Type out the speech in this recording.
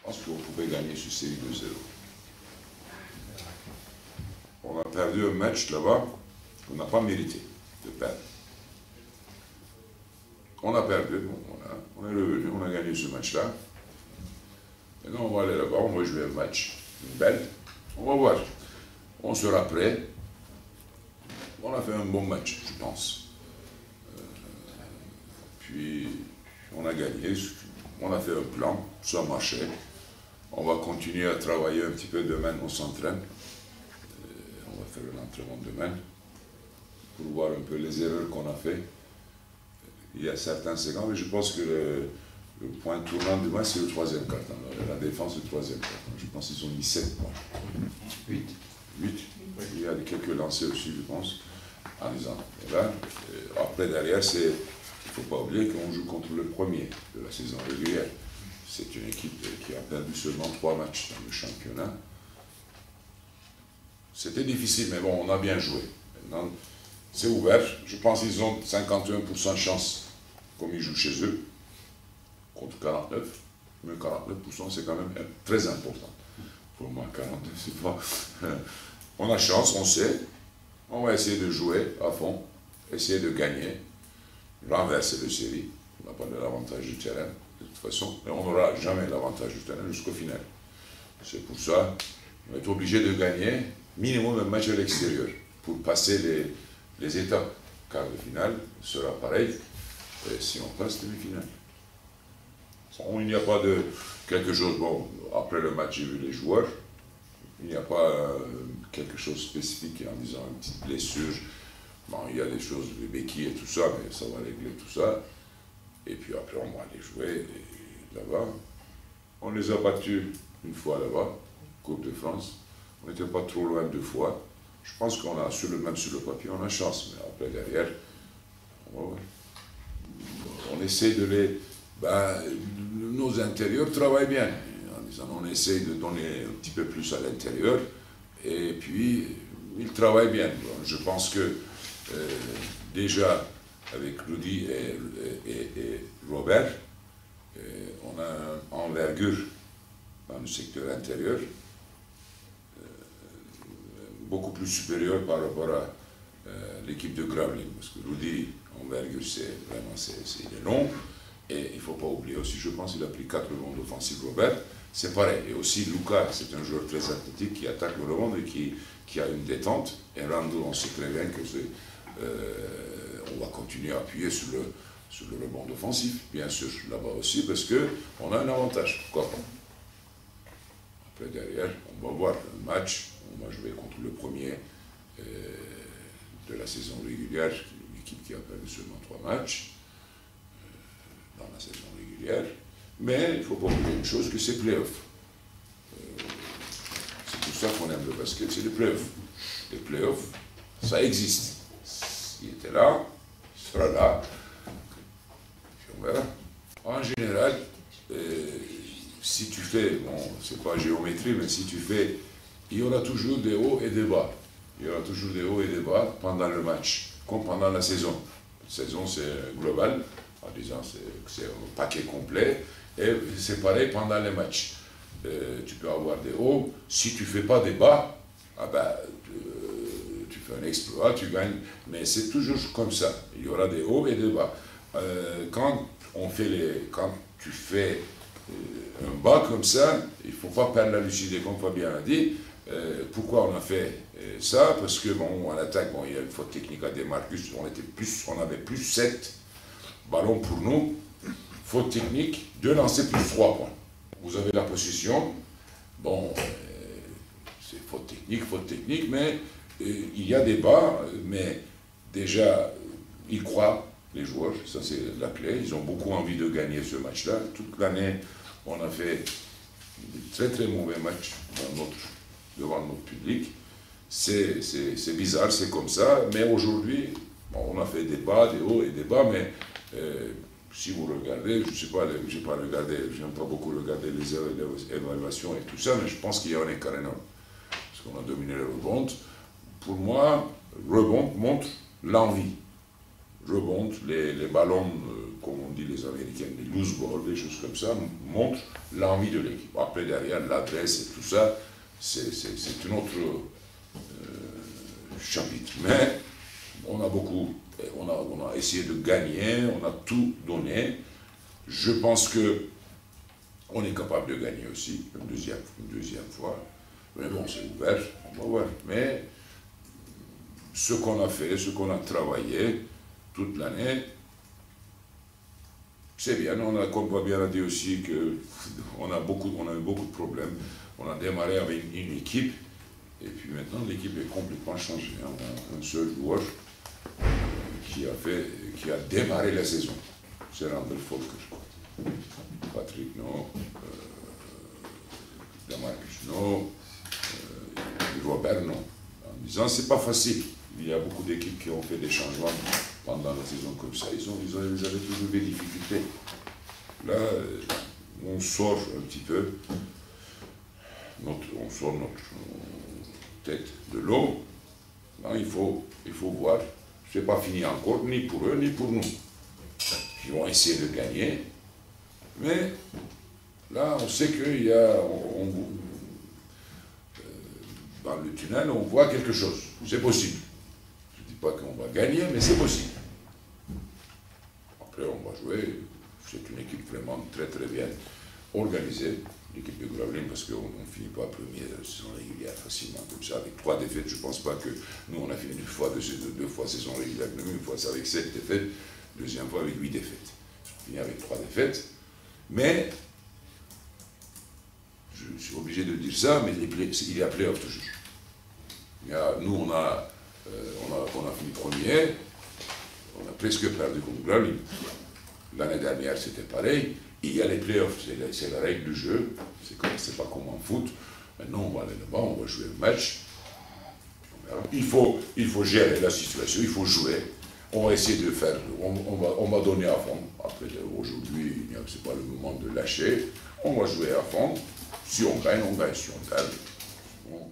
pense qu'on pouvait gagner ce série 2-0. On a perdu un match là-bas qu'on n'a pas mérité de perdre. On a perdu, bon, on est revenu, on a gagné ce match-là. Maintenant, on va aller là-bas, on va jouer un match, une belle. On va voir. On sera prêt. On a fait un bon match, je pense. Puis, on a gagné. On a fait un plan, ça a marché. On va continuer à travailler un petit peu demain, on s'entraîne. On va faire l'entraînement demain pour voir un peu les erreurs qu'on a fait. Il y a certains séquences, mais je pense que le point tournant demain, c'est le troisième carton. La défense du troisième carton. Je pense qu'ils ont mis 7 points. 8. Il y a quelques lancers aussi, je pense, en disant. Et là, après, derrière, il ne faut pas oublier qu'on joue contre le premier de la saison régulière. C'est une équipe qui a perdu seulement 3 matchs dans le championnat. C'était difficile, mais bon, on a bien joué. Maintenant, c'est ouvert. Je pense qu'ils ont 51% de chance, comme ils jouent chez eux, contre 49. Mais 49%, c'est quand même très important. Pour moi, 49, c'est pas... On a chance, on sait. On va essayer de jouer à fond, essayer de gagner, renverser le série. On n'a pas de l'avantage du terrain, de toute façon. Mais on n'aura jamais l'avantage du terrain jusqu'au final. C'est pour ça qu'on est obligé de gagner minimum un match à l'extérieur pour passer les étapes. Quart de finale sera pareil si on passe demi-finale. Il n'y a pas de quelque chose, bon, après le match j'ai vu les joueurs, il n'y a pas quelque chose de spécifique en disant une petite blessure. Bon, il y a des choses, des béquilles et tout ça, mais ça va régler tout ça. Et puis après on va aller jouer là-bas. On les a battus une fois là-bas, Coupe de France. On n'était pas trop loin 2 fois. Je pense qu'on a, même sur le papier, on a chance, mais après derrière, on essaie de les... nos intérieurs travaillent bien. On essaie de donner un petit peu plus à l'intérieur, et puis ils travaillent bien. Je pense que déjà, avec Rudy et Robert, on a une envergure dans le secteur intérieur, beaucoup plus supérieure par rapport à l'équipe de Gravelines. Parce que Rudy, envergure, il est long. Et il ne faut pas oublier aussi, je pense qu'il a pris 4 rebonds offensifs, Robert. C'est pareil. Et aussi, Lucas, c'est un joueur très athlétique qui attaque le rebond et qui a une détente. Et Randall, on sait très bien que on va continuer à appuyer sur le rebond offensif, bien sûr, là-bas aussi, parce qu'on a un avantage. Pourquoi pas? Après, derrière, on va voir un match. On va jouer contre le premier de la saison régulière, une équipe qui a perdu seulement 3 matchs dans la saison régulière. Mais il ne faut pas oublier une chose, que c'est play-off. C'est pour ça qu'on aime le basket, c'est les play-offs. Les play-offs, ça existe. Il était là, il sera là, puis on verra. En général, si tu fais, bon, c'est pas géométrie, mais si tu fais, il y aura toujours des hauts et des bas. Il y aura toujours des hauts et des bas pendant le match, comme pendant la saison. La saison, c'est global, en disant c'est un paquet complet, et c'est pareil pendant les matchs. Tu peux avoir des hauts, si tu ne fais pas des bas, tu fais un exploit, tu gagnes, mais c'est toujours comme ça. Il y aura des hauts et des bas. Quand tu fais un bas comme ça, il ne faut pas perdre la lucidité, comme Fabien a dit. Pourquoi on a fait ça? Parce que, bon, en attaque, bon, il y a une faute technique à Demarcus, on avait plus 7 ballons pour nous, faute technique, 2 lancers plus 3 points. Vous avez la possession, bon, c'est faute technique, mais il y a des bas, mais déjà, ils croient, les joueurs, ça c'est la clé, ils ont beaucoup envie de gagner ce match-là. Toute l'année, on a fait de très très mauvais matchs devant notre public. C'est bizarre, c'est comme ça, mais aujourd'hui, bon, on a fait des bas, des hauts et des bas, mais si vous regardez, je ne sais pas, je n'ai pas regardé, je n'aime pas beaucoup regarder les évaluations et tout ça, mais je pense qu'il y a un écart énorme. Parce qu'on a dominé le rebond. Pour moi, rebond montre l'envie. Rebond, les ballons comme on dit les Américains, des loose balls, des choses comme ça, montrent l'envie de l'équipe. Après, derrière, l'adresse et tout ça, c'est un autre chapitre. Mais on a beaucoup, on a essayé de gagner, on a tout donné. Je pense que on est capable de gagner aussi, une deuxième fois. Mais bon, c'est ouvert, on va voir. Mais ce qu'on a fait, ce qu'on a travaillé toute l'année, c'est bien. Comme Fabien a dit aussi, qu'on a eu beaucoup de problèmes. On a démarré avec une équipe, et puis maintenant l'équipe est complètement changée. On a un seul joueur qui a démarré la saison. C'est Randall Folker. Patrick No, Damarcus No, Robert No. En disant, c'est pas facile. Il y a beaucoup d'équipes qui ont fait des changements pendant la saison comme ça. Ils avaient toujours des difficultés. Là, on sort un petit peu, on sort notre tête de l'eau. Là, il faut voir. Ce n'est pas fini encore, ni pour eux, ni pour nous. Ils vont essayer de gagner. Mais là, on sait qu'il y a, dans le tunnel, on voit quelque chose. C'est possible. Je ne dis pas qu'on va gagner, mais c'est possible. Après, on va jouer. C'est une équipe vraiment très très bien organisée, l'équipe de Gravelines, parce qu'on ne finit pas premier saison régulière facilement comme ça. Avec 3 défaites, je ne pense pas que nous, on a fini deux fois saison régulière. Une fois, c'est avec 7 défaites, deuxième fois avec 8 défaites. On finit avec 3 défaites. Mais, je suis obligé de dire ça, mais il y a play-off toujours. Nous, on a fini premier, on a presque perdu contre Gravelines. L'année dernière, c'était pareil. Il y a les playoffs, c'est la règle du jeu. C'est pas comme en foot. Maintenant, on va aller là-bas, on va jouer le match. Il faut gérer la situation, il faut jouer. On va essayer de faire, on va donner à fond. Après, aujourd'hui, ce n'est pas le moment de lâcher. On va jouer à fond. Si on gagne, on gagne. Si on perd, bon.